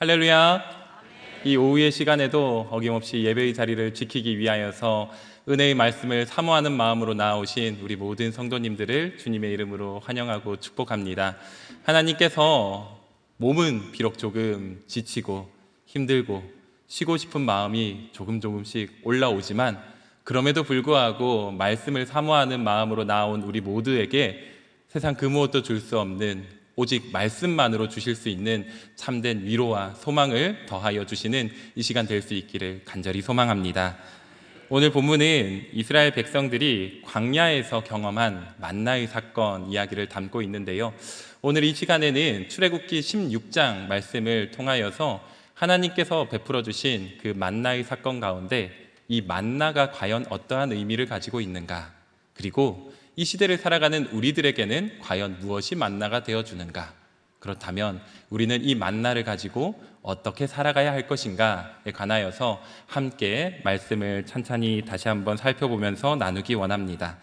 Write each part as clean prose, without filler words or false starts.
할렐루야. 이 오후의 시간에도 어김없이 예배의 자리를 지키기 위하여서 은혜의 말씀을 사모하는 마음으로 나아오신 우리 모든 성도님들을 주님의 이름으로 환영하고 축복합니다. 하나님께서 몸은 비록 조금 지치고 힘들고 쉬고 싶은 마음이 조금씩 올라오지만 그럼에도 불구하고 말씀을 사모하는 마음으로 나온 우리 모두에게 세상 그 무엇도 줄 수 없는 오직 말씀만으로 주실 수 있는 참된 위로와 소망을 더하여 주시는 이 시간 될 수 있기를 간절히 소망합니다. 오늘 본문은 이스라엘 백성들이 광야에서 경험한 만나의 사건 이야기를 담고 있는데요. 오늘 이 시간에는 출애굽기 16장 말씀을 통하여서 하나님께서 베풀어 주신 그 만나의 사건 가운데 이 만나가 과연 어떠한 의미를 가지고 있는가, 그리고 이 시대를 살아가는 우리들에게는 과연 무엇이 만나가 되어주는가, 그렇다면 우리는 이 만나를 가지고 어떻게 살아가야 할 것인가에 관하여서 함께 말씀을 찬찬히 다시 한번 살펴보면서 나누기 원합니다.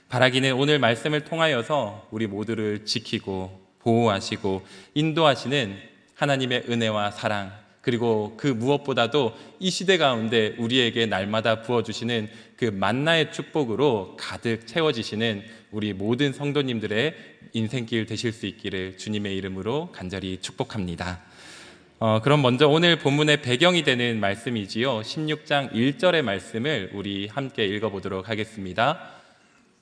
바라기는 오늘 말씀을 통하여서 우리 모두를 지키고 보호하시고 인도하시는 하나님의 은혜와 사랑, 그리고 그 무엇보다도 이 시대 가운데 우리에게 날마다 부어주시는 그 만나의 축복으로 가득 채워지시는 우리 모든 성도님들의 인생길 되실 수 있기를 주님의 이름으로 간절히 축복합니다. 그럼 먼저 오늘 본문의 배경이 되는 말씀이지요. 16장 1절의 말씀을 우리 함께 읽어보도록 하겠습니다.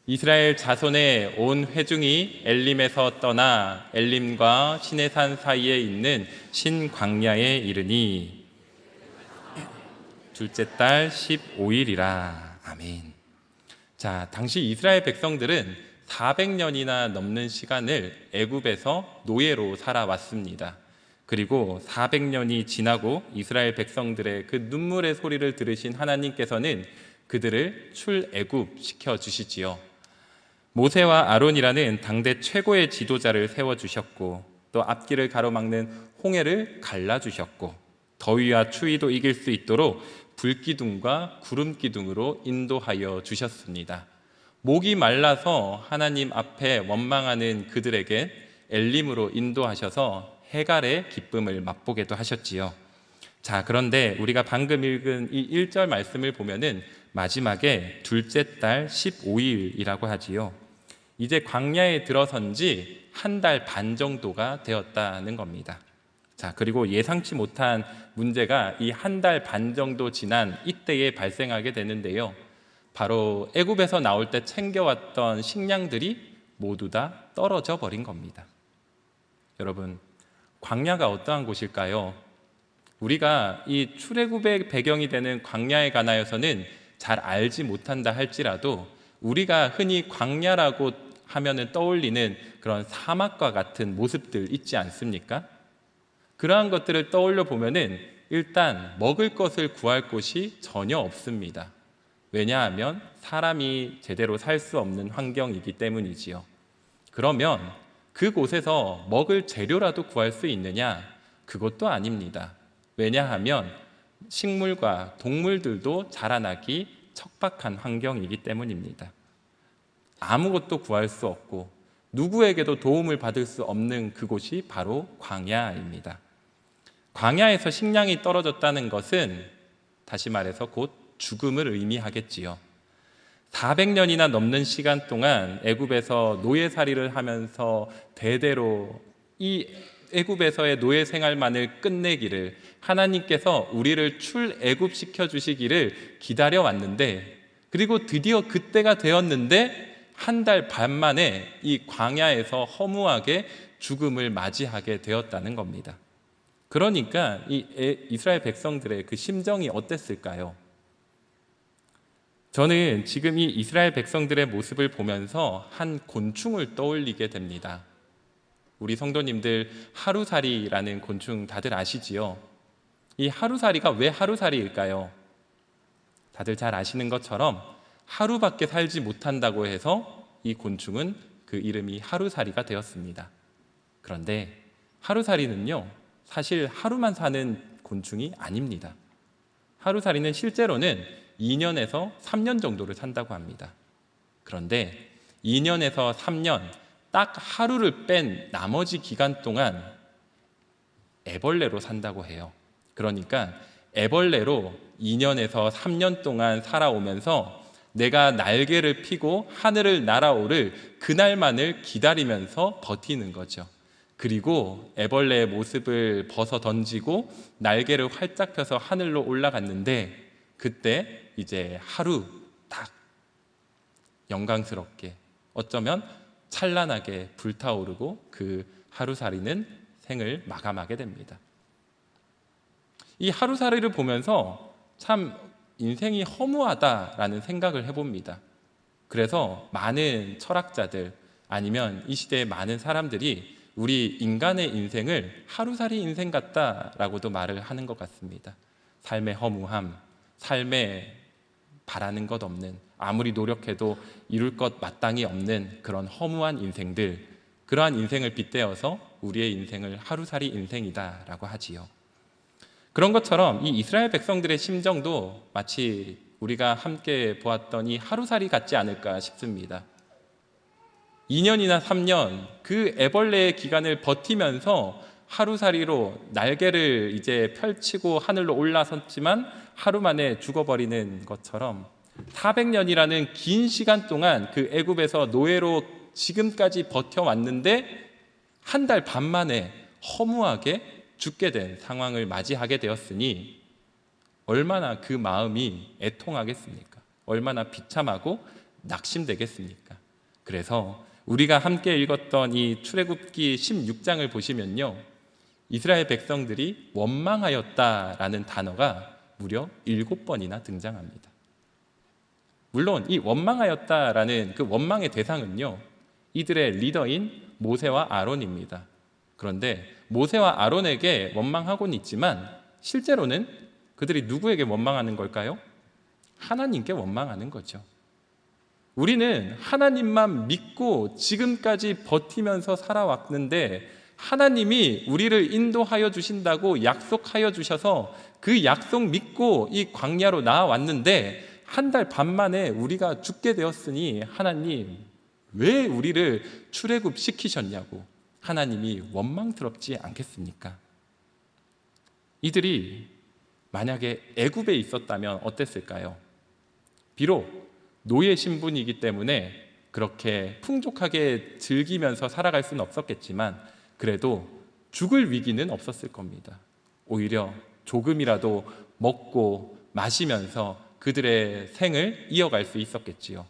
이스라엘 자손의 온 회중이 엘림에서 떠나 엘림과 시내산 사이에 있는 신광야에 이르니 둘째 달 15일이라. 아멘. 자, 당시 이스라엘 백성들은 400년이나 넘는 시간을 애굽에서 노예로 살아왔습니다. 그리고 400년이 지나고 이스라엘 백성들의 그 눈물의 소리를 들으신 하나님께서는 그들을 출애굽 시켜주시지요. 모세와 아론이라는 당대 최고의 지도자를 세워주셨고, 또 앞길을 가로막는 홍해를 갈라주셨고, 더위와 추위도 이길 수 있도록 불기둥과 구름기둥으로 인도하여 주셨습니다. 목이 말라서 하나님 앞에 원망하는 그들에게 엘림으로 인도하셔서 해갈의 기쁨을 맛보게도 하셨지요. 자, 그런데 우리가 방금 읽은 이 1절 말씀을 보면은 마지막에 둘째 달 15일이라고 하지요. 이제 광야에 들어선 지 한 달 반 정도가 되었다는 겁니다. 자, 그리고 예상치 못한 문제가 이 한 달 반 정도 지난 이때에 발생하게 되는데요. 바로 애굽에서 나올 때 챙겨왔던 식량들이 모두 다 떨어져 버린 겁니다. 여러분, 광야가 어떠한 곳일까요? 우리가 이 출애굽의 배경이 되는 광야에 관하여서는 잘 알지 못한다 할지라도 우리가 흔히 광야라고 하면은 떠올리는 그런 사막과 같은 모습들 있지 않습니까? 그러한 것들을 떠올려 보면은 일단 먹을 것을 구할 곳이 전혀 없습니다. 왜냐하면 사람이 제대로 살 수 없는 환경이기 때문이지요. 그러면 그곳에서 먹을 재료라도 구할 수 있느냐? 그것도 아닙니다. 왜냐하면 식물과 동물들도 자라나기 척박한 환경이기 때문입니다. 아무것도 구할 수 없고 누구에게도 도움을 받을 수 없는 그곳이 바로 광야입니다. 광야에서 식량이 떨어졌다는 것은 다시 말해서 곧 죽음을 의미하겠지요. 400년이나 넘는 시간 동안 애굽에서 노예살이를 하면서 대대로 이 애굽에서의 노예 생활만을 끝내기를 하나님께서 우리를 출애굽시켜 주시기를 기다려 왔는데, 그리고 드디어 그때가 되었는데 한 달 반 만에 이 광야에서 허무하게 죽음을 맞이하게 되었다는 겁니다. 그러니까 이 이스라엘 백성들의 그 심정이 어땠을까요? 저는 지금 이 이스라엘 백성들의 모습을 보면서 한 곤충을 떠올리게 됩니다. 우리 성도님들 하루살이라는 곤충 다들 아시지요? 이 하루살이가 왜 하루살이일까요? 다들 잘 아시는 것처럼 하루밖에 살지 못한다고 해서 이 곤충은 그 이름이 하루살이가 되었습니다. 그런데 하루살이는요, 사실 하루만 사는 곤충이 아닙니다. 하루살이는 실제로는 2년에서 3년 정도를 산다고 합니다. 그런데 2년에서 3년 딱 하루를 뺀 나머지 기간 동안 애벌레로 산다고 해요. 그러니까 애벌레로 2년에서 3년 동안 살아오면서 내가 날개를 펴고 하늘을 날아오를 그날만을 기다리면서 버티는 거죠. 그리고 애벌레의 모습을 벗어 던지고 날개를 활짝 펴서 하늘로 올라갔는데, 그때 이제 하루 딱 영광스럽게, 어쩌면 찬란하게 불타오르고 그 하루살이는 생을 마감하게 됩니다. 이 하루살이를 보면서 참 인생이 허무하다라는 생각을 해봅니다. 그래서 많은 철학자들, 아니면 이 시대의 많은 사람들이 우리 인간의 인생을 하루살이 인생 같다라고도 말을 하는 것 같습니다. 삶의 허무함, 삶에 바라는 것 없는, 아무리 노력해도 이룰 것 마땅히 없는 그런 허무한 인생들, 그러한 인생을 빗대어서 우리의 인생을 하루살이 인생이다라고 하지요. 그런 것처럼 이 이스라엘 백성들의 심정도 마치 우리가 함께 보았던 이 하루살이 같지 않을까 싶습니다. 2년이나 3년 그 애벌레의 기간을 버티면서 하루살이로 날개를 이제 펼치고 하늘로 올라섰지만 하루 만에 죽어버리는 것처럼 400년이라는 긴 시간 동안 그 애굽에서 노예로 지금까지 버텨왔는데 한 달 반 만에 허무하게 죽게 된 상황을 맞이하게 되었으니 얼마나 그 마음이 애통하겠습니까? 얼마나 비참하고 낙심되겠습니까? 그래서 우리가 함께 읽었던 이 출애굽기 16장을 보시면요, 이스라엘 백성들이 원망하였다라는 단어가 무려 7번이나 등장합니다. 물론 이 원망하였다라는 그 원망의 대상은요, 이들의 리더인 모세와 아론입니다. 그런데 모세와 아론에게 원망하고는 있지만 실제로는 그들이 누구에게 원망하는 걸까요? 하나님께 원망하는 거죠. 우리는 하나님만 믿고 지금까지 버티면서 살아왔는데 하나님이 우리를 인도하여 주신다고 약속하여 주셔서 그 약속 믿고 이 광야로 나아왔는데 한 달 반 만에 우리가 죽게 되었으니 하나님 왜 우리를 출애굽 시키셨냐고 하나님이 원망스럽지 않겠습니까? 이들이 만약에 애굽에 있었다면 어땠을까요? 비록 노예 신분이기 때문에 그렇게 풍족하게 즐기면서 살아갈 수는 없었겠지만 그래도 죽을 위기는 없었을 겁니다. 오히려 조금이라도 먹고 마시면서 그들의 생을 이어갈 수 있었겠지요.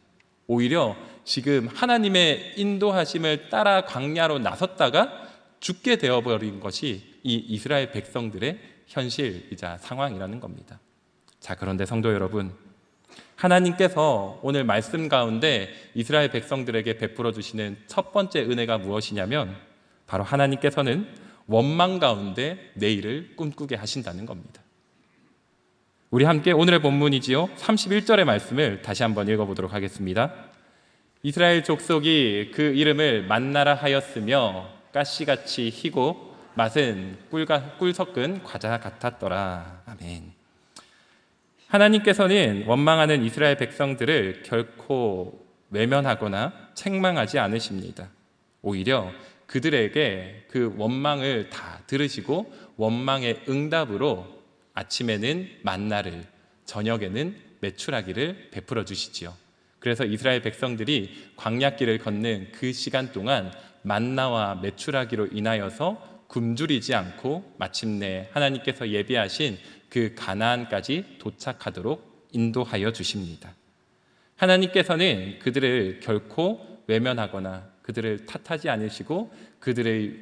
오히려 지금 하나님의 인도하심을 따라 광야로 나섰다가 죽게 되어버린 것이 이 이스라엘 백성들의 현실이자 상황이라는 겁니다. 자, 그런데 성도 여러분, 하나님께서 오늘 말씀 가운데 이스라엘 백성들에게 베풀어 주시는 첫 번째 은혜가 무엇이냐면 바로 하나님께서는 원망 가운데 내일을 꿈꾸게 하신다는 겁니다. 우리 함께 오늘의 본문이지요, 31절의 말씀을 다시 한번 읽어보도록 하겠습니다. 이스라엘 족속이 그 이름을 만나라 하였으며 가시같이 희고 맛은 꿀 섞은 과자 같았더라. 아멘. 하나님께서는 원망하는 이스라엘 백성들을 결코 외면하거나 책망하지 않으십니다. 오히려 그들에게 그 원망을 다 들으시고 원망의 응답으로 아침에는 만나를, 저녁에는 메추라기를 베풀어 주시지요. 그래서 이스라엘 백성들이 광야길을 걷는 그 시간 동안 만나와 메추라기로 인하여서 굶주리지 않고 마침내 하나님께서 예비하신 그 가나안까지 도착하도록 인도하여 주십니다. 하나님께서는 그들을 결코 외면하거나 그들을 탓하지 않으시고 그들의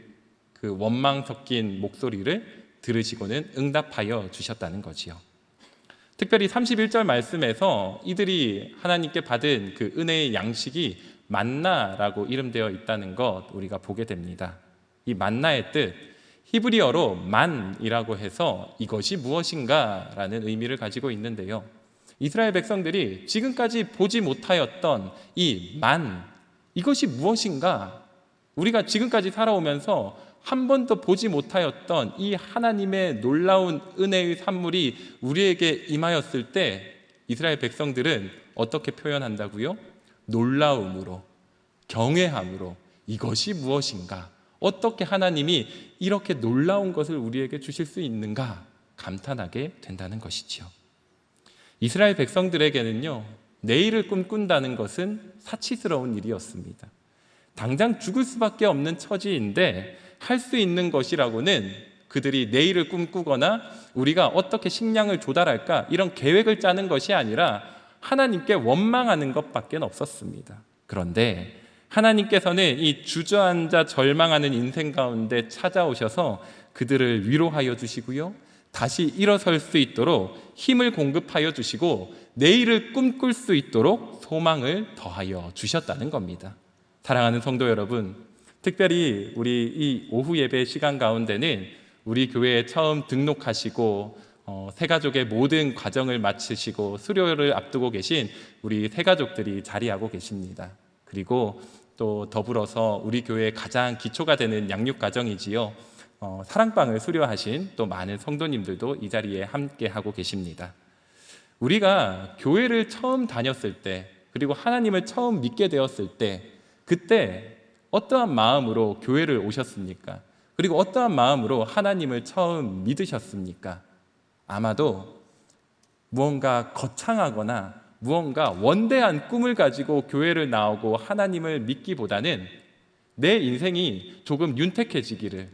그 원망 섞인 목소리를 들으시고는 응답하여 주셨다는 거지요. 특별히 31절 말씀에서 이들이 하나님께 받은 그 은혜의 양식이 만나라고 이름되어 있다는 것 우리가 보게 됩니다. 이 만나의 뜻, 히브리어로 만이라고 해서 이것이 무엇인가 라는 의미를 가지고 있는데요, 이스라엘 백성들이 지금까지 보지 못하였던 이 만, 이것이 무엇인가, 우리가 지금까지 살아오면서 한 번도 보지 못하였던 이 하나님의 놀라운 은혜의 산물이 우리에게 임하였을 때 이스라엘 백성들은 어떻게 표현한다고요? 놀라움으로, 경외함으로 이것이 무엇인가, 어떻게 하나님이 이렇게 놀라운 것을 우리에게 주실 수 있는가 감탄하게 된다는 것이지요. 이스라엘 백성들에게는요, 내일을 꿈꾼다는 것은 사치스러운 일이었습니다. 당장 죽을 수밖에 없는 처지인데 할 수 있는 것이라고는 그들이 내일을 꿈꾸거나 우리가 어떻게 식량을 조달할까 이런 계획을 짜는 것이 아니라 하나님께 원망하는 것밖에 없었습니다. 그런데 하나님께서는 이 주저앉아 절망하는 인생 가운데 찾아오셔서 그들을 위로하여 주시고요, 다시 일어설 수 있도록 힘을 공급하여 주시고 내일을 꿈꿀 수 있도록 소망을 더하여 주셨다는 겁니다. 사랑하는 성도 여러분, 특별히 우리 이 오후 예배 시간 가운데는 우리 교회에 처음 등록하시고 새가족의 모든 과정을 마치시고 수료를 앞두고 계신 우리 새가족들이 자리하고 계십니다. 그리고 또 더불어서 우리 교회의 가장 기초가 되는 양육가정이지요, 사랑방을 수료하신 또 많은 성도님들도 이 자리에 함께 하고 계십니다. 우리가 교회를 처음 다녔을 때, 그리고 하나님을 처음 믿게 되었을 때, 그때 어떠한 마음으로 교회를 오셨습니까? 그리고 어떠한 마음으로 하나님을 처음 믿으셨습니까? 아마도 무언가 거창하거나 무언가 원대한 꿈을 가지고 교회를 나오고 하나님을 믿기보다는 내 인생이 조금 윤택해지기를,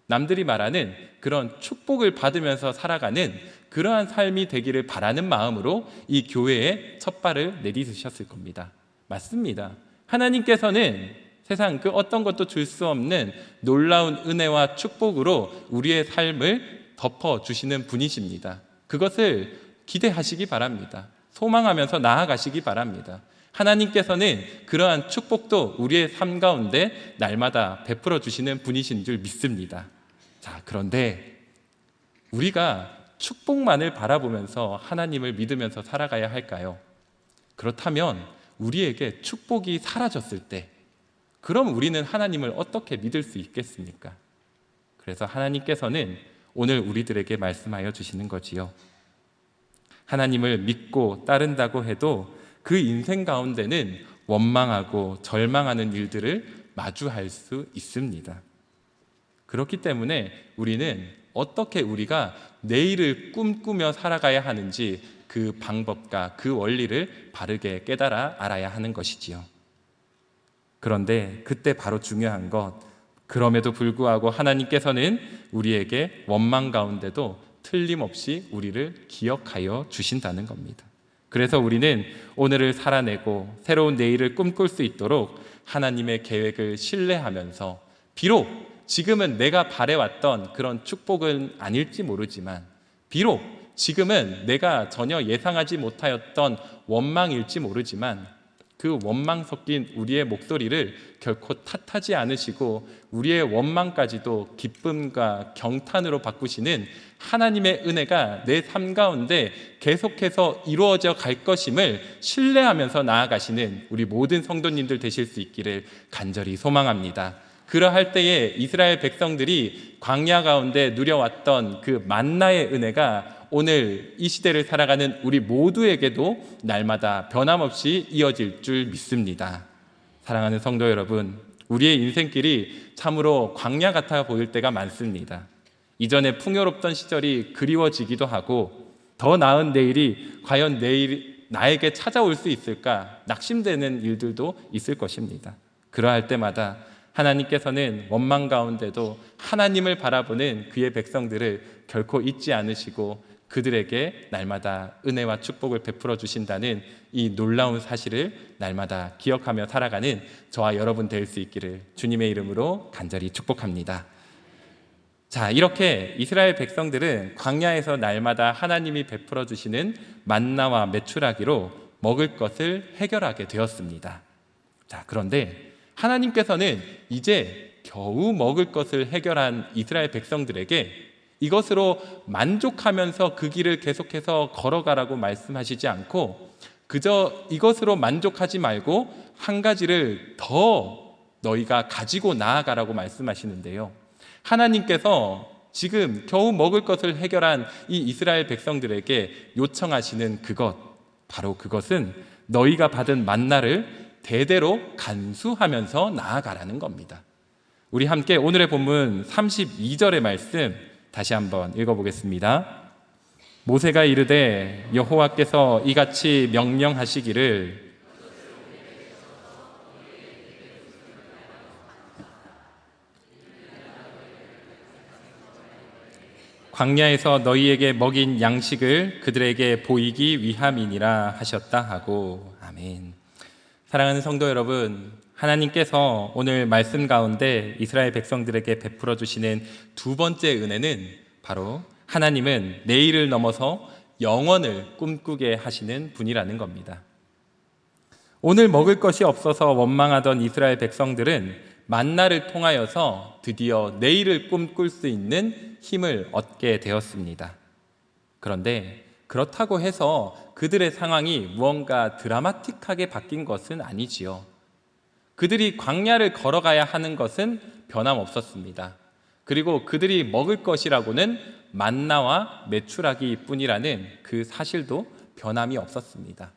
남들이 말하는 그런 축복을 받으면서 살아가는 그러한 삶이 되기를 바라는 마음으로 이 교회에 첫 발을 내디디셨을 겁니다. 맞습니다. 하나님께서는 세상 그 어떤 것도 줄 수 없는 놀라운 은혜와 축복으로 우리의 삶을 덮어주시는 분이십니다. 그것을 기대하시기 바랍니다. 소망하면서 나아가시기 바랍니다. 하나님께서는 그러한 축복도 우리의 삶 가운데 날마다 베풀어 주시는 분이신 줄 믿습니다. 자, 그런데 우리가 축복만을 바라보면서 하나님을 믿으면서 살아가야 할까요? 그렇다면 우리에게 축복이 사라졌을 때, 그럼 우리는 하나님을 어떻게 믿을 수 있겠습니까? 그래서 하나님께서는 오늘 우리들에게 말씀하여 주시는 거지요. 하나님을 믿고 따른다고 해도 그 인생 가운데는 원망하고 절망하는 일들을 마주할 수 있습니다. 그렇기 때문에 우리는 어떻게 우리가 내일을 꿈꾸며 살아가야 하는지 그 방법과 그 원리를 바르게 깨달아 알아야 하는 것이지요. 그런데 그때 바로 중요한 것, 그럼에도 불구하고 하나님께서는 우리에게 원망 가운데도 틀림없이 우리를 기억하여 주신다는 겁니다. 그래서 우리는 오늘을 살아내고 새로운 내일을 꿈꿀 수 있도록 하나님의 계획을 신뢰하면서, 비록 지금은 내가 바래왔던 그런 축복은 아닐지 모르지만, 비록 지금은 내가 전혀 예상하지 못하였던 원망일지 모르지만, 그 원망 섞인 우리의 목소리를 결코 탓하지 않으시고 우리의 원망까지도 기쁨과 경탄으로 바꾸시는 하나님의 은혜가 내 삶 가운데 계속해서 이루어져 갈 것임을 신뢰하면서 나아가시는 우리 모든 성도님들 되실 수 있기를 간절히 소망합니다. 그러할 때에 이스라엘 백성들이 광야 가운데 누려왔던 그 만나의 은혜가 오늘 이 시대를 살아가는 우리 모두에게도 날마다 변함없이 이어질 줄 믿습니다. 사랑하는 성도 여러분, 우리의 인생길이 참으로 광야 같아 보일 때가 많습니다. 이전에 풍요롭던 시절이 그리워지기도 하고, 더 나은 내일이 과연 내일 나에게 찾아올 수 있을까 낙심되는 일들도 있을 것입니다. 그러할 때마다 하나님께서는 원망 가운데도 하나님을 바라보는 그의 백성들을 결코 잊지 않으시고 그들에게 날마다 은혜와 축복을 베풀어 주신다는 이 놀라운 사실을 날마다 기억하며 살아가는 저와 여러분 될 수 있기를 주님의 이름으로 간절히 축복합니다. 자, 이렇게 이스라엘 백성들은 광야에서 날마다 하나님이 베풀어 주시는 만나와 메추라기로 먹을 것을 해결하게 되었습니다. 자, 그런데 하나님께서는 이제 겨우 먹을 것을 해결한 이스라엘 백성들에게 이것으로 만족하면서 그 길을 계속해서 걸어가라고 말씀하시지 않고, 그저 이것으로 만족하지 말고 한 가지를 더 너희가 가지고 나아가라고 말씀하시는데요. 하나님께서 지금 겨우 먹을 것을 해결한 이 이스라엘 백성들에게 요청하시는 그것, 바로 그것은 너희가 받은 만나를 대대로 간수하면서 나아가라는 겁니다. 우리 함께 오늘의 본문 32절의 말씀 다시 한번 읽어보겠습니다. 모세가 이르되 여호와께서 이같이 명령하시기를 광야에서 너희에게 먹인 양식을 그들에게 보이기 위함이니라 하셨다 하고. 아멘. 사랑하는 성도 여러분, 하나님께서 오늘 말씀 가운데 이스라엘 백성들에게 베풀어 주시는 두 번째 은혜는 바로 하나님은 내일을 넘어서 영원을 꿈꾸게 하시는 분이라는 겁니다. 오늘 먹을 것이 없어서 원망하던 이스라엘 백성들은 만나를 통하여서 드디어 내일을 꿈꿀 수 있는 힘을 얻게 되었습니다. 그런데 그렇다고 해서 그들의 상황이 무언가 드라마틱하게 바뀐 것은 아니지요. 그들이 광야를 걸어가야 하는 것은 변함없었습니다. 그리고 그들이 먹을 것이라고는 만나와 메추라기 뿐이라는 그 사실도 변함이 없었습니다.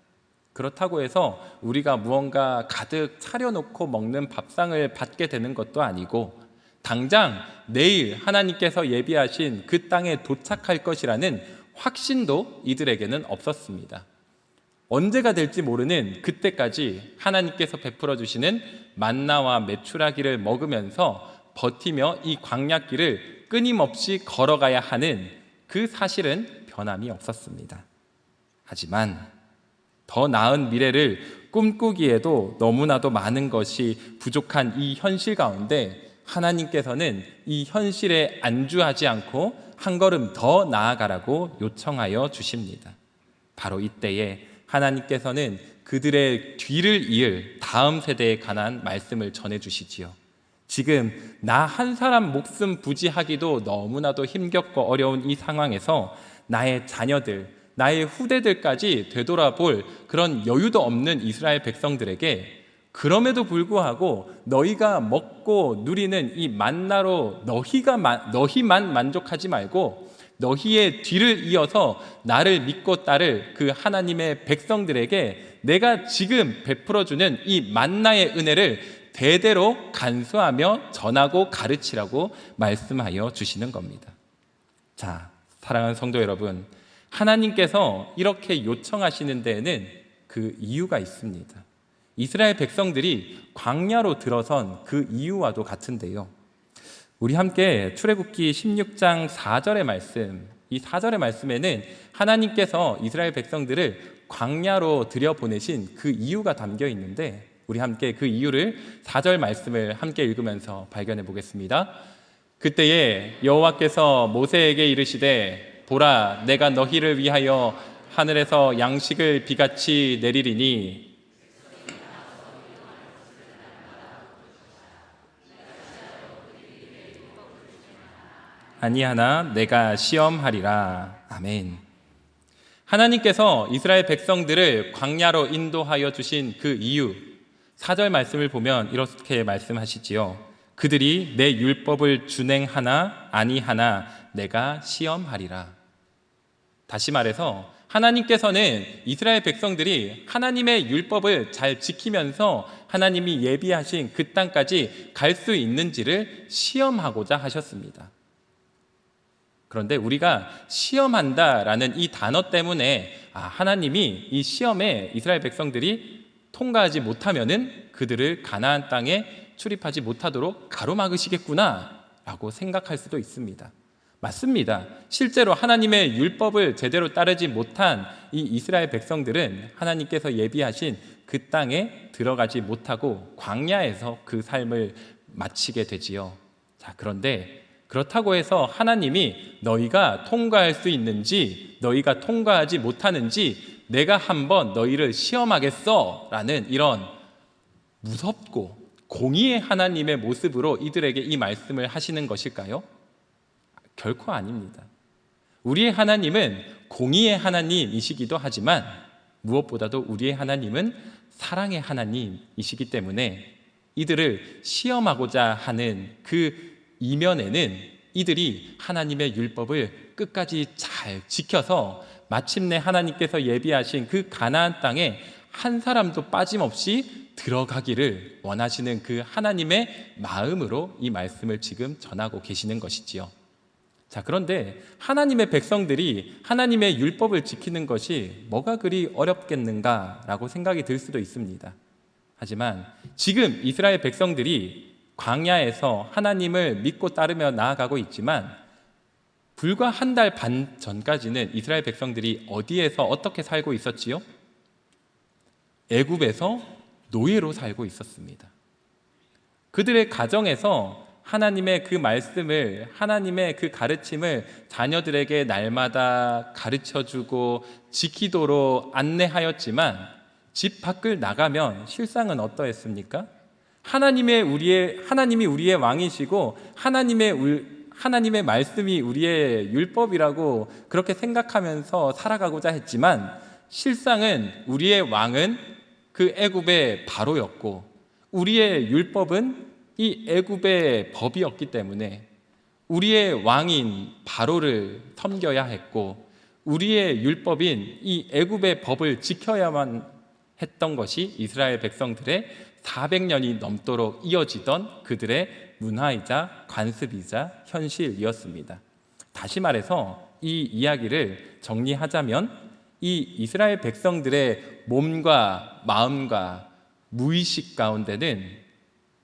그렇다고 해서 우리가 무언가 가득 차려놓고 먹는 밥상을 받게 되는 것도 아니고 당장 내일 하나님께서 예비하신 그 땅에 도착할 것이라는 확신도 이들에게는 없었습니다. 언제가 될지 모르는 그때까지 하나님께서 베풀어 주시는 만나와 메추라기를 먹으면서 버티며 이 광야길을 끊임없이 걸어가야 하는 그 사실은 변함이 없었습니다. 하지만 더 나은 미래를 꿈꾸기에도 너무나도 많은 것이 부족한 이 현실 가운데 하나님께서는 이 현실에 안주하지 않고 한 걸음 더 나아가라고 요청하여 주십니다. 바로 이때에 하나님께서는 그들의 뒤를 이을 다음 세대에 관한 말씀을 전해주시지요. 지금 나 한 사람 목숨 부지하기도 너무나도 힘겹고 어려운 이 상황에서 나의 자녀들, 나의 후대들까지 되돌아볼 그런 여유도 없는 이스라엘 백성들에게 그럼에도 불구하고 너희가 먹고 누리는 이 만나로 너희만 만족하지 말고 너희의 뒤를 이어서 나를 믿고 따를 그 하나님의 백성들에게 내가 지금 베풀어주는 이 만나의 은혜를 대대로 간수하며 전하고 가르치라고 말씀하여 주시는 겁니다. 자, 사랑하는 성도 여러분, 하나님께서 이렇게 요청하시는 데에는 그 이유가 있습니다. 이스라엘 백성들이 광야로 들어선 그 이유와도 같은데요. 우리 함께 출애굽기 16장 4절의 말씀, 이 4절의 말씀에는 하나님께서 이스라엘 백성들을 광야로 들여보내신 그 이유가 담겨 있는데 우리 함께 그 이유를 4절 말씀을 함께 읽으면서 발견해 보겠습니다. 그때에 여호와께서 모세에게 이르시되 보라 내가 너희를 위하여 하늘에서 양식을 비같이 내리리니 아니하나 내가 시험하리라. 아멘. 하나님께서 이스라엘 백성들을 광야로 인도하여 주신 그 이유 4절 말씀을 보면 이렇게 말씀하시지요. 그들이 내 율법을 준행하나 아니하나 내가 시험하리라. 다시 말해서 하나님께서는 이스라엘 백성들이 하나님의 율법을 잘 지키면서 하나님이 예비하신 그 땅까지 갈 수 있는지를 시험하고자 하셨습니다. 그런데 우리가 시험한다라는 이 단어 때문에 하나님이 이 시험에 이스라엘 백성들이 통과하지 못하면은 그들을 가나안 땅에 출입하지 못하도록 가로막으시겠구나 라고 생각할 수도 있습니다. 맞습니다. 실제로 하나님의 율법을 제대로 따르지 못한 이 이스라엘 백성들은 하나님께서 예비하신 그 땅에 들어가지 못하고 광야에서 그 삶을 마치게 되지요. 자, 그런데 그렇다고 해서 하나님이 너희가 통과할 수 있는지 너희가 통과하지 못하는지 내가 한번 너희를 시험하겠어 라는 이런 무섭고 공의의 하나님의 모습으로 이들에게 이 말씀을 하시는 것일까요? 결코 아닙니다. 우리의 하나님은 공의의 하나님이시기도 하지만 무엇보다도 우리의 하나님은 사랑의 하나님이시기 때문에 이들을 시험하고자 하는 그 이면에는 이들이 하나님의 율법을 끝까지 잘 지켜서 마침내 하나님께서 예비하신 그 가나안 땅에 한 사람도 빠짐없이 들어가기를 원하시는 그 하나님의 마음으로 이 말씀을 지금 전하고 계시는 것이지요. 자, 그런데 하나님의 백성들이 하나님의 율법을 지키는 것이 뭐가 그리 어렵겠는가라고 생각이 들 수도 있습니다. 하지만 지금 이스라엘 백성들이 광야에서 하나님을 믿고 따르며 나아가고 있지만 불과 한 달 반 전까지는 이스라엘 백성들이 어디에서 어떻게 살고 있었지요? 애굽에서 노예로 살고 있었습니다. 그들의 가정에서 하나님의 그 말씀을, 하나님의 그 가르침을 자녀들에게 날마다 가르쳐주고 지키도록 안내하였지만 집 밖을 나가면 실상은 어떠했습니까? 하나님이 우리의 왕이시고 하나님의 말씀이 우리의 율법이라고 그렇게 생각하면서 살아가고자 했지만 실상은 우리의 왕은 그 애굽의 바로였고 우리의 율법은 이 애굽의 법이었기 때문에 우리의 왕인 바로를 섬겨야 했고 우리의 율법인 이 애굽의 법을 지켜야만 했던 것이 이스라엘 백성들의 400년이 넘도록 이어지던 그들의 문화이자 관습이자 현실이었습니다. 다시 말해서 이 이야기를 정리하자면 이 이스라엘 백성들의 몸과 마음과 무의식 가운데는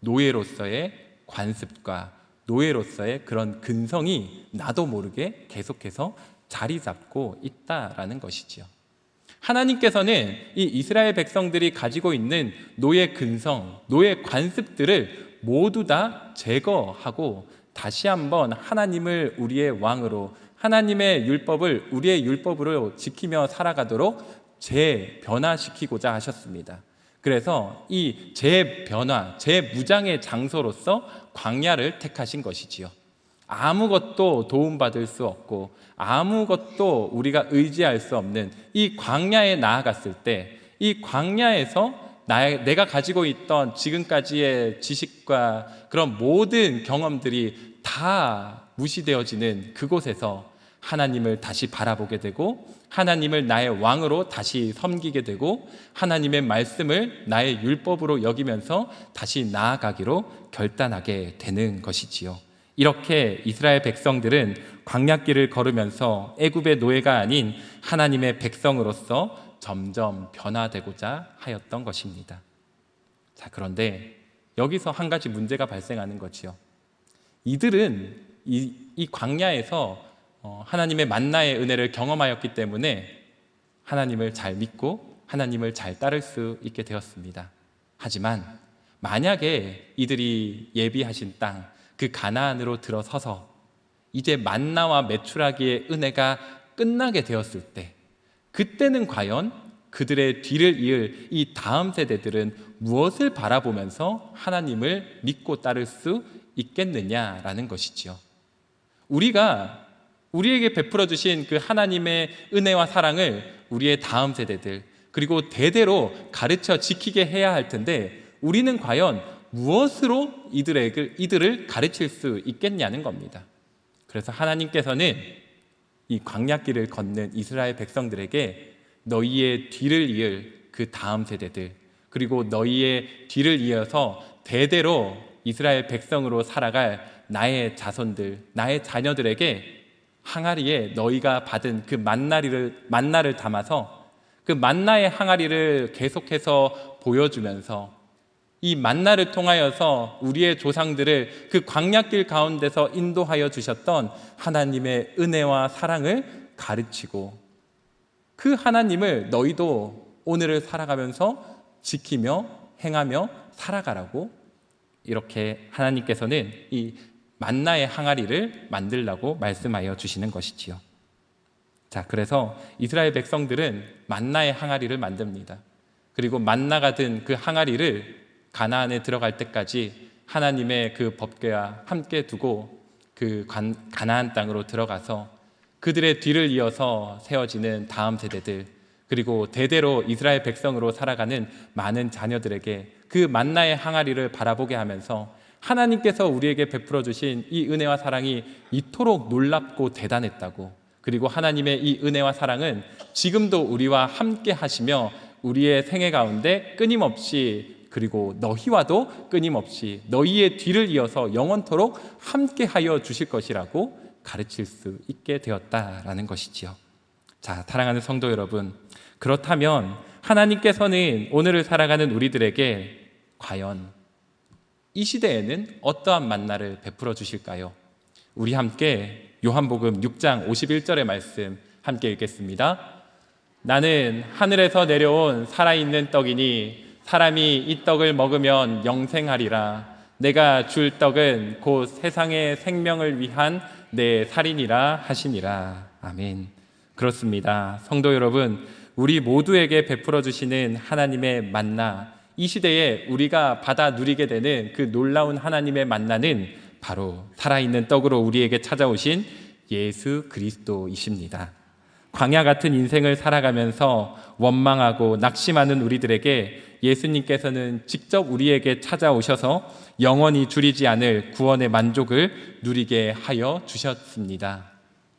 노예로서의 관습과 노예로서의 그런 근성이 나도 모르게 계속해서 자리 잡고 있다라는 것이지요. 하나님께서는 이 이스라엘 백성들이 가지고 있는 노예 근성, 노예 관습들을 모두 다 제거하고 다시 한번 하나님을 우리의 왕으로, 하나님의 율법을 우리의 율법으로 지키며 살아가도록 재변화시키고자 하셨습니다. 그래서 이 재변화, 재무장의 장소로서 광야를 택하신 것이지요. 아무것도 도움받을 수 없고 아무것도 우리가 의지할 수 없는 이 광야에 나아갔을 때 이 광야에서 내가 가지고 있던 지금까지의 지식과 그런 모든 경험들이 다 무시되어지는 그곳에서 하나님을 다시 바라보게 되고 하나님을 나의 왕으로 다시 섬기게 되고 하나님의 말씀을 나의 율법으로 여기면서 다시 나아가기로 결단하게 되는 것이지요. 이렇게 이스라엘 백성들은 광야길을 걸으면서 애굽의 노예가 아닌 하나님의 백성으로서 점점 변화되고자 하였던 것입니다. 자, 그런데 여기서 한 가지 문제가 발생하는 거지요. 이들은 이 광야에서 하나님의 만나의 은혜를 경험하였기 때문에 하나님을 잘 믿고 하나님을 잘 따를 수 있게 되었습니다. 하지만 만약에 이들이 예비하신 땅, 그 가나안으로 들어서서 이제 만나와 메추라기의 은혜가 끝나게 되었을 때 그때는 과연 그들의 뒤를 이을 이 다음 세대들은 무엇을 바라보면서 하나님을 믿고 따를 수 있겠느냐라는 것이지요. 우리에게 베풀어 주신 그 하나님의 은혜와 사랑을 우리의 다음 세대들 그리고 대대로 가르쳐 지키게 해야 할 텐데 우리는 과연 무엇으로 이들을 가르칠 수 있겠냐는 겁니다. 그래서 하나님께서는 이 광야길을 걷는 이스라엘 백성들에게 너희의 뒤를 이을 그 다음 세대들 그리고 너희의 뒤를 이어서 대대로 이스라엘 백성으로 살아갈 나의 자손들, 나의 자녀들에게 항아리에 너희가 받은 그 만나를 담아서 그 만나의 항아리를 계속해서 보여주면서 이 만나를 통하여서 우리의 조상들을 그 광야길 가운데서 인도하여 주셨던 하나님의 은혜와 사랑을 가르치고 그 하나님을 너희도 오늘을 살아가면서 지키며 행하며 살아가라고 이렇게 하나님께서는 이 만나의 항아리를 만들라고 말씀하여 주시는 것이지요. 자, 그래서 이스라엘 백성들은 만나의 항아리를 만듭니다. 그리고 만나가 든 그 항아리를 가나안에 들어갈 때까지 하나님의 그 법궤와 함께 두고 그 가나안 땅으로 들어가서 그들의 뒤를 이어서 세워지는 다음 세대들 그리고 대대로 이스라엘 백성으로 살아가는 많은 자녀들에게 그 만나의 항아리를 바라보게 하면서 하나님께서 우리에게 베풀어 주신 이 은혜와 사랑이 이토록 놀랍고 대단했다고 그리고 하나님의 이 은혜와 사랑은 지금도 우리와 함께 하시며 우리의 생애 가운데 끊임없이 그리고 너희와도 끊임없이 너희의 뒤를 이어서 영원토록 함께하여 주실 것이라고 가르칠 수 있게 되었다라는 것이지요. 자, 사랑하는 성도 여러분, 그렇다면 하나님께서는 오늘을 살아가는 우리들에게 과연 이 시대에는 어떠한 만나를 베풀어 주실까요? 우리 함께 요한복음 6장 51절의 말씀 함께 읽겠습니다. 나는 하늘에서 내려온 살아있는 떡이니 사람이 이 떡을 먹으면 영생하리라. 내가 줄 떡은 곧 세상의 생명을 위한 내 살이니라 하시니라. 아멘. 그렇습니다. 성도 여러분, 우리 모두에게 베풀어 주시는 하나님의 만나, 이 시대에 우리가 받아 누리게 되는 그 놀라운 하나님의 만나는 바로 살아있는 떡으로 우리에게 찾아오신 예수 그리스도이십니다. 광야 같은 인생을 살아가면서 원망하고 낙심하는 우리들에게 예수님께서는 직접 우리에게 찾아오셔서 영원히 줄이지 않을 구원의 만족을 누리게 하여 주셨습니다.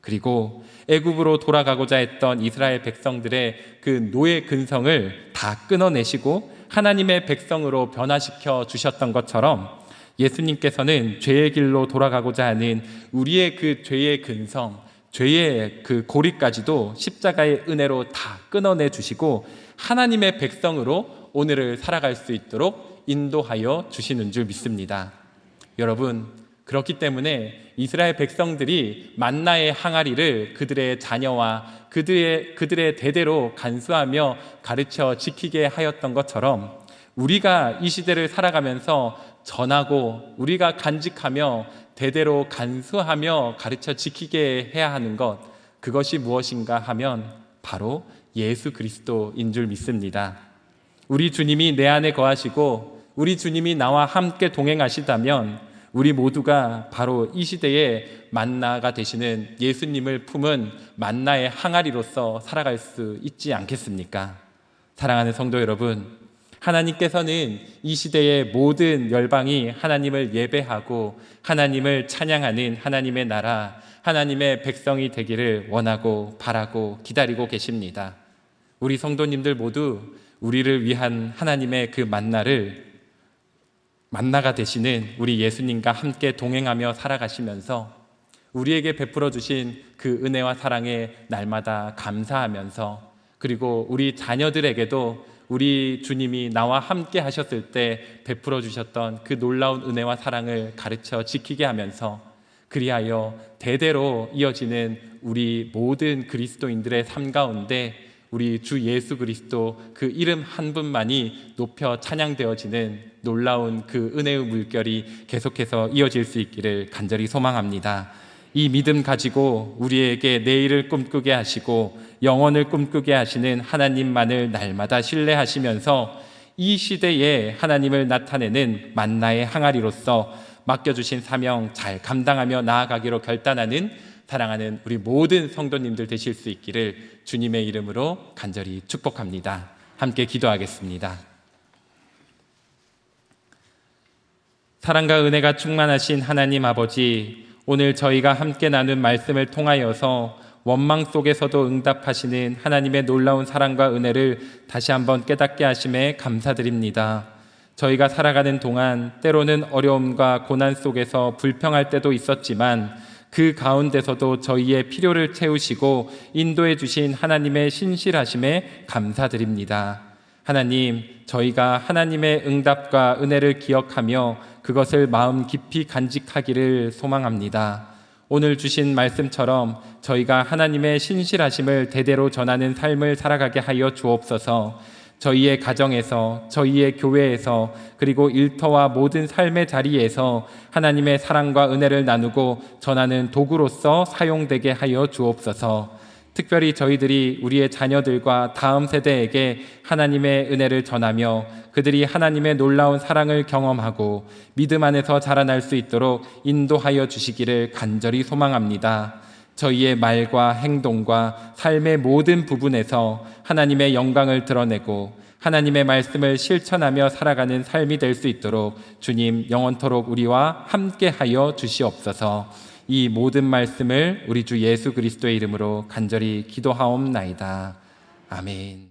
그리고 애굽으로 돌아가고자 했던 이스라엘 백성들의 그 노예 근성을 다 끊어내시고 하나님의 백성으로 변화시켜 주셨던 것처럼 예수님께서는 죄의 길로 돌아가고자 하는 우리의 그 죄의 근성, 죄의 그 고리까지도 십자가의 은혜로 다 끊어내 주시고 하나님의 백성으로 오늘을 살아갈 수 있도록 인도하여 주시는 줄 믿습니다. 여러분, 그렇기 때문에 이스라엘 백성들이 만나의 항아리를 그들의 자녀와 그들의 대대로 간수하며 가르쳐 지키게 하였던 것처럼 우리가 이 시대를 살아가면서 전하고 우리가 간직하며 대대로 간수하며 가르쳐 지키게 해야 하는 것, 그것이 무엇인가 하면 바로 예수 그리스도인 줄 믿습니다. 우리 주님이 내 안에 거하시고 우리 주님이 나와 함께 동행하시다면 우리 모두가 바로 이 시대에 만나가 되시는 예수님을 품은 만나의 항아리로서 살아갈 수 있지 않겠습니까? 사랑하는 성도 여러분, 하나님께서는 이 시대의 모든 열방이 하나님을 예배하고 하나님을 찬양하는 하나님의 나라, 하나님의 백성이 되기를 원하고 바라고 기다리고 계십니다. 우리 성도님들 모두 우리를 위한 하나님의 그 만나가 되시는 우리 예수님과 함께 동행하며 살아가시면서 우리에게 베풀어 주신 그 은혜와 사랑에 날마다 감사하면서, 그리고 우리 자녀들에게도 우리 주님이 나와 함께 하셨을 때 베풀어 주셨던 그 놀라운 은혜와 사랑을 가르쳐 지키게 하면서 그리하여 대대로 이어지는 우리 모든 그리스도인들의 삶 가운데 우리 주 예수 그리스도 그 이름 한 분만이 높여 찬양되어지는 놀라운 그 은혜의 물결이 계속해서 이어질 수 있기를 간절히 소망합니다. 이 믿음 가지고 우리에게 내일을 꿈꾸게 하시고 영원을 꿈꾸게 하시는 하나님만을 날마다 신뢰하시면서 이 시대에 하나님을 나타내는 만나의 항아리로서 맡겨주신 사명 잘 감당하며 나아가기로 결단하는 사랑하는 우리 모든 성도님들 되실 수 있기를 주님의 이름으로 간절히 축복합니다. 함께 기도하겠습니다. 사랑과 은혜가 충만하신 하나님 아버지, 오늘 저희가 함께 나눈 말씀을 통하여서 원망 속에서도 응답하시는 하나님의 놀라운 사랑과 은혜를 다시 한번 깨닫게 하심에 감사드립니다. 저희가 살아가는 동안 때로는 어려움과 고난 속에서 불평할 때도 있었지만 그 가운데서도 저희의 필요를 채우시고 인도해 주신 하나님의 신실하심에 감사드립니다. 하나님, 저희가 하나님의 응답과 은혜를 기억하며 그것을 마음 깊이 간직하기를 소망합니다. 오늘 주신 말씀처럼 저희가 하나님의 신실하심을 대대로 전하는 삶을 살아가게 하여 주옵소서. 저희의 가정에서, 저희의 교회에서, 그리고 일터와 모든 삶의 자리에서 하나님의 사랑과 은혜를 나누고 전하는 도구로서 사용되게 하여 주옵소서. 특별히 저희들이 우리의 자녀들과 다음 세대에게 하나님의 은혜를 전하며 그들이 하나님의 놀라운 사랑을 경험하고 믿음 안에서 자라날 수 있도록 인도하여 주시기를 간절히 소망합니다. 저희의 말과 행동과 삶의 모든 부분에서 하나님의 영광을 드러내고 하나님의 말씀을 실천하며 살아가는 삶이 될 수 있도록 주님 영원토록 우리와 함께하여 주시옵소서. 이 모든 말씀을 우리 주 예수 그리스도의 이름으로 간절히 기도하옵나이다. 아멘.